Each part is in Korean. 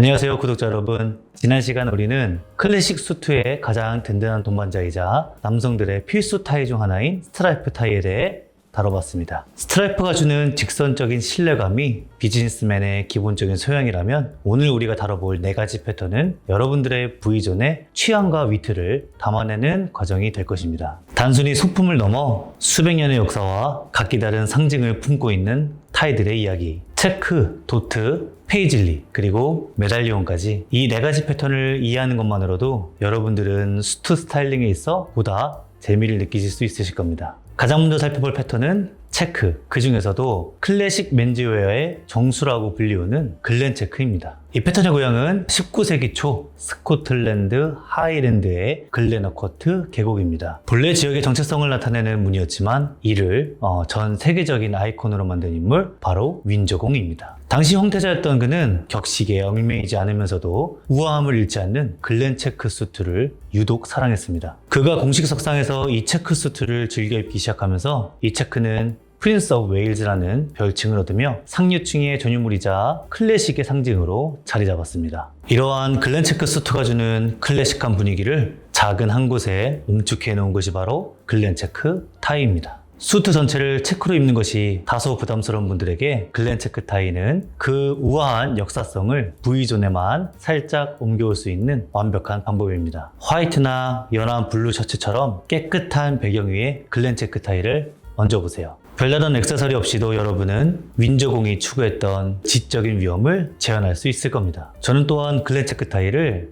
안녕하세요 구독자 여러분. 지난 시간 우리는 클래식 수트의 가장 든든한 동반자이자 남성들의 필수 타이 중 하나인 스트라이프 타이에 대해 다뤄봤습니다. 스트라이프가 주는 직선적인 신뢰감이 비즈니스맨의 기본적인 소양이라면 오늘 우리가 다뤄볼 4가지 패턴은 여러분들의 V존의 취향과 위트를 담아내는 과정이 될 것입니다. 단순히 소품을 넘어 수백 년의 역사와 각기 다른 상징을 품고 있는 타이들의 이야기, 체크, 도트, 페이즐리, 그리고 메달리온까지 이 4가지 패턴을 이해하는 것만으로도 여러분들은 수트 스타일링에 있어 보다 재미를 느끼실 수 있으실 겁니다. 가장 먼저 살펴볼 패턴은 체크, 그 중에서도 클래식 맨즈웨어의 정수라고 불리우는 글렌 체크입니다. 이 패턴의 고향은 19세기 초 스코틀랜드 하이랜드의 글렌어커트 계곡입니다. 본래 지역의 정체성을 나타내는 무늬였지만 이를 전 세계적인 아이콘으로 만든 인물, 바로 윈저공입니다. 당시 황태자였던 그는 격식에 얽매이지 않으면서도 우아함을 잃지 않는 글렌 체크 수트를 유독 사랑했습니다. 그가 공식 석상에서 이 체크 수트를 즐겨 입기 시작하면서 이 체크는 프린스 오브 웨일즈라는 별칭을 얻으며 상류층의 전유물이자 클래식의 상징으로 자리 잡았습니다. 이러한 글렌 체크 수트가 주는 클래식한 분위기를 작은 한 곳에 응축해 놓은 것이 바로 글렌 체크 타이입니다. 수트 전체를 체크로 입는 것이 다소 부담스러운 분들에게 글렌 체크 타이는 그 우아한 역사성을 V존에만 살짝 옮겨올 수 있는 완벽한 방법입니다. 화이트나 연한 블루 셔츠처럼 깨끗한 배경 위에 글렌 체크 타이를 얹어보세요. 별다른 액세서리 없이도 여러분은 윈저공이 추구했던 지적인 위험을 재현할 수 있을 겁니다. 저는 또한 글렌 체크 타이를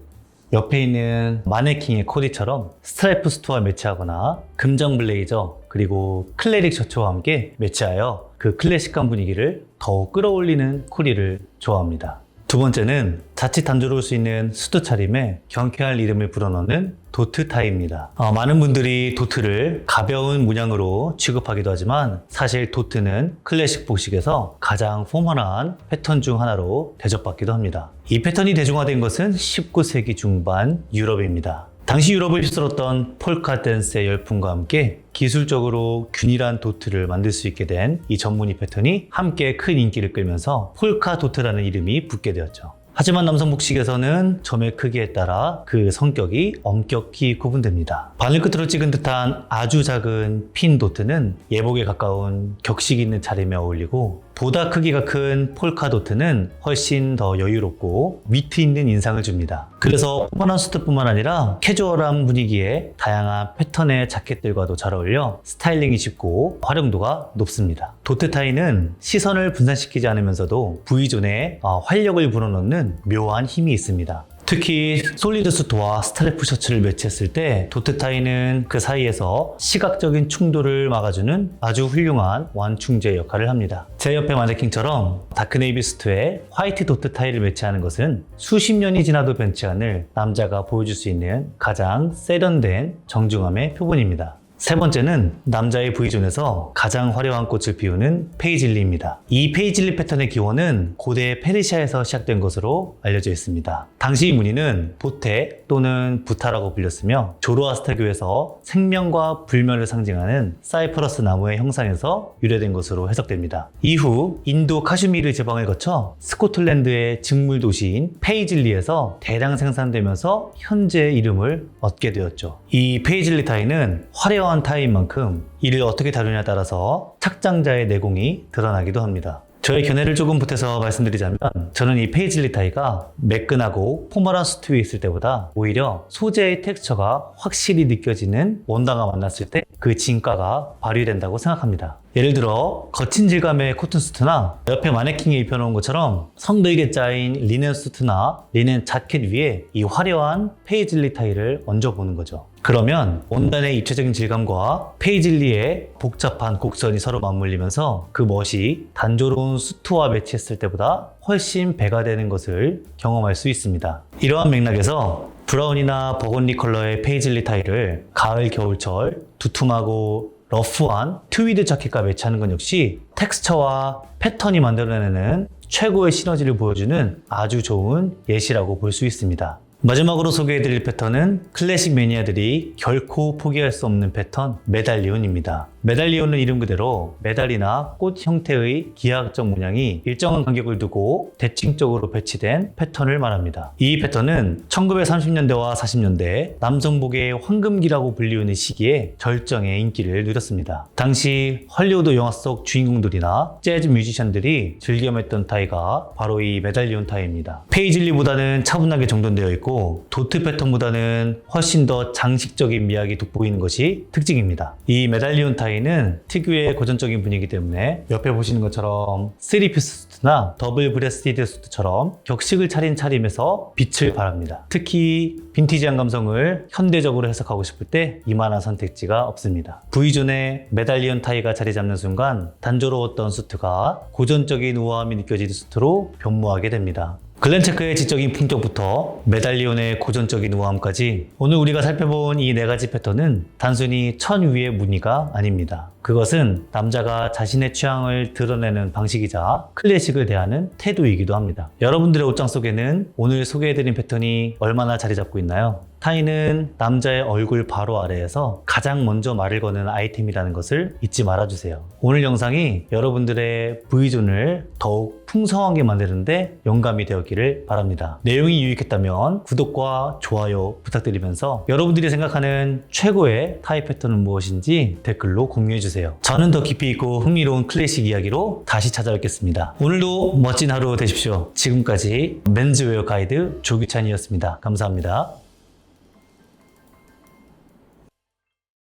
옆에 있는 마네킹의 코디처럼 스트라이프 수트와 매치하거나 금장 블레이저 그리고 클래릭 셔츠와 함께 매치하여 그 클래식한 분위기를 더욱 끌어올리는 코디를 좋아합니다. 두 번째는 자칫 단조로울 수 있는 수트 차림에 경쾌한 리듬을 불어넣는 도트 타이입니다. 많은 분들이 도트를 가벼운 문양으로 취급하기도 하지만 사실 도트는 클래식 복식에서 가장 포멀한 패턴 중 하나로 대접받기도 합니다. 이 패턴이 대중화된 것은 19세기 중반 유럽입니다. 당시 유럽을 휩쓸었던 폴카 댄스의 열풍과 함께 기술적으로 균일한 도트를 만들 수 있게 된 이 전무늬 패턴이 함께 큰 인기를 끌면서 폴카 도트라는 이름이 붙게 되었죠. 하지만 남성 복식에서는 점의 크기에 따라 그 성격이 엄격히 구분됩니다. 바늘 끝으로 찍은 듯한 아주 작은 핀 도트는 예복에 가까운 격식 있는 차림에 어울리고 보다 크기가 큰 폴카 도트는 훨씬 더 여유롭고 위트 있는 인상을 줍니다. 그래서 포멀한 수트뿐만 아니라 캐주얼한 분위기에 다양한 패턴의 자켓들과도 잘 어울려 스타일링이 쉽고 활용도가 높습니다. 도트 타이는 시선을 분산시키지 않으면서도 V존에 활력을 불어넣는 묘한 힘이 있습니다. 특히 솔리드 수트와 스트래프 셔츠를 매치했을 때 도트 타이는 그 사이에서 시각적인 충돌을 막아주는 아주 훌륭한 완충제 역할을 합니다. 제 옆에 마네킹처럼 다크네이비 수트에 화이트 도트 타이를 매치하는 것은 수십 년이 지나도 변치 않을 남자가 보여줄 수 있는 가장 세련된 정중함의 표본입니다. 세 번째는 남자의 V존에서 가장 화려한 꽃을 피우는 페이즐리입니다. 이 페이즐리 패턴의 기원은 고대 페르시아에서 시작된 것으로 알려져 있습니다. 당시 이 무늬는 보테 또는 부타라고 불렸으며 조로아스터교에서 생명과 불멸을 상징하는 사이퍼러스 나무의 형상에서 유래된 것으로 해석됩니다. 이후 인도 카슈미르 지방을 거쳐 스코틀랜드의 직물 도시인 페이즐리에서 대량 생산되면서 현재의 이름을 얻게 되었죠. 이 페이즐리 타이는 화려한 타이인 만큼 이를 어떻게 다루냐에 따라서 착장자의 내공이 드러나기도 합니다. 저의 견해를 조금 보태서 말씀드리자면 저는 이 페이즐리 타이가 매끈하고 포멀한 수트 위에 있을 때보다 오히려 소재의 텍스처가 확실히 느껴지는 원단과 만났을 때 그 진가가 발휘된다고 생각합니다. 예를 들어 거친 질감의 코튼 수트나 옆에 마네킹에 입혀놓은 것처럼 성들게 짜인 리넨 수트나 리넨 자켓 위에 이 화려한 페이즐리 타이를 얹어보는 거죠. 그러면 원단의 입체적인 질감과 페이즐리의 복잡한 곡선이 서로 맞물리면서 그 멋이 단조로운 수트와 매치했을 때보다 훨씬 배가 되는 것을 경험할 수 있습니다. 이러한 맥락에서 브라운이나 버건디 컬러의 페이즐리 타이를 가을 겨울철 두툼하고 러프한 트위드 자켓과 매치하는 건 역시 텍스처와 패턴이 만들어내는 최고의 시너지를 보여주는 아주 좋은 예시라고 볼 수 있습니다. 마지막으로 소개해드릴 패턴은 클래식 매니아들이 결코 포기할 수 없는 패턴, 메달리온입니다. 메달리온은 이름 그대로 메달이나 꽃 형태의 기하학적 문양이 일정한 간격을 두고 대칭적으로 배치된 패턴을 말합니다. 이 패턴은 1930년대와 40년대 남성복의 황금기라고 불리우는 시기에 절정의 인기를 누렸습니다. 당시 헐리우드 영화 속 주인공들이나 재즈 뮤지션들이 즐겨맸던 타이가 바로 이 메달리온 타이입니다. 페이즐리보다는 차분하게 정돈되어 있고 도트 패턴보다는 훨씬 더 장식적인 미학이 돋보이는 것이 특징입니다. 이 메달리온 타이는 특유의 고전적인 분위기 때문에 옆에 보시는 것처럼 3피스 수트나 더블 브레스티드 수트처럼 격식을 차린 차림에서 빛을 발합니다. 특히 빈티지한 감성을 현대적으로 해석하고 싶을 때 이만한 선택지가 없습니다. V존에 메달리온 타이가 자리 잡는 순간 단조로웠던 수트가 고전적인 우아함이 느껴지는 수트로 변모하게 됩니다. 글렌체크의 지적인 품격부터 메달리온의 고전적인 우아함까지 오늘 우리가 살펴본 이 4가지 패턴은 단순히 천 위의 무늬가 아닙니다. 그것은 남자가 자신의 취향을 드러내는 방식이자 클래식을 대하는 태도이기도 합니다. 여러분들의 옷장 속에는 오늘 소개해드린 패턴이 얼마나 자리 잡고 있나요? 타이는 남자의 얼굴 바로 아래에서 가장 먼저 말을 거는 아이템이라는 것을 잊지 말아주세요. 오늘 영상이 여러분들의 V존을 더욱 풍성하게 만드는데 영감이 되었기를 바랍니다. 내용이 유익했다면 구독과 좋아요 부탁드리면서 여러분들이 생각하는 최고의 타이 패턴은 무엇인지 댓글로 공유해주세요. 저는 더 깊이 있고 흥미로운 클래식 이야기로 다시 찾아뵙겠습니다. 오늘도 멋진 하루 되십시오. 지금까지 맨즈웨어 가이드 조규찬이었습니다. 감사합니다.